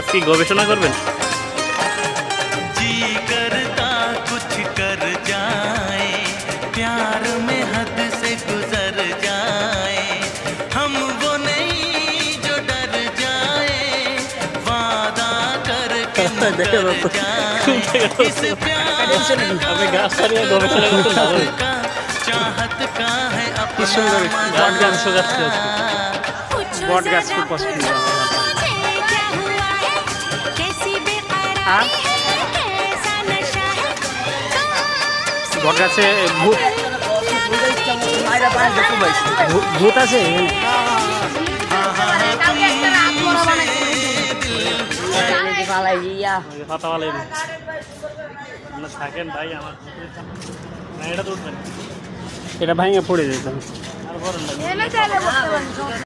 আজ কি গবেষণা করবেন? जी करता कुछ कर जाए प्यार में हद से गुजर जाए हम वो नहीं जो डर जाए वादा करके मुकर जाए इस प्यार আমি গাছ পাড়িয়ে গবেষণা করতে ভালো का चाहत का है কি সুন্দর গাছ গাছ শোকাচ্ছে বট গাছ খুব পছন্দ বট গাছে ভূত ভূত আছে পাতা বালাই থাকেন ভাই আমার না এটা তো উঠবেন এটা ভাঙে পড়ে যেত আর বলেন না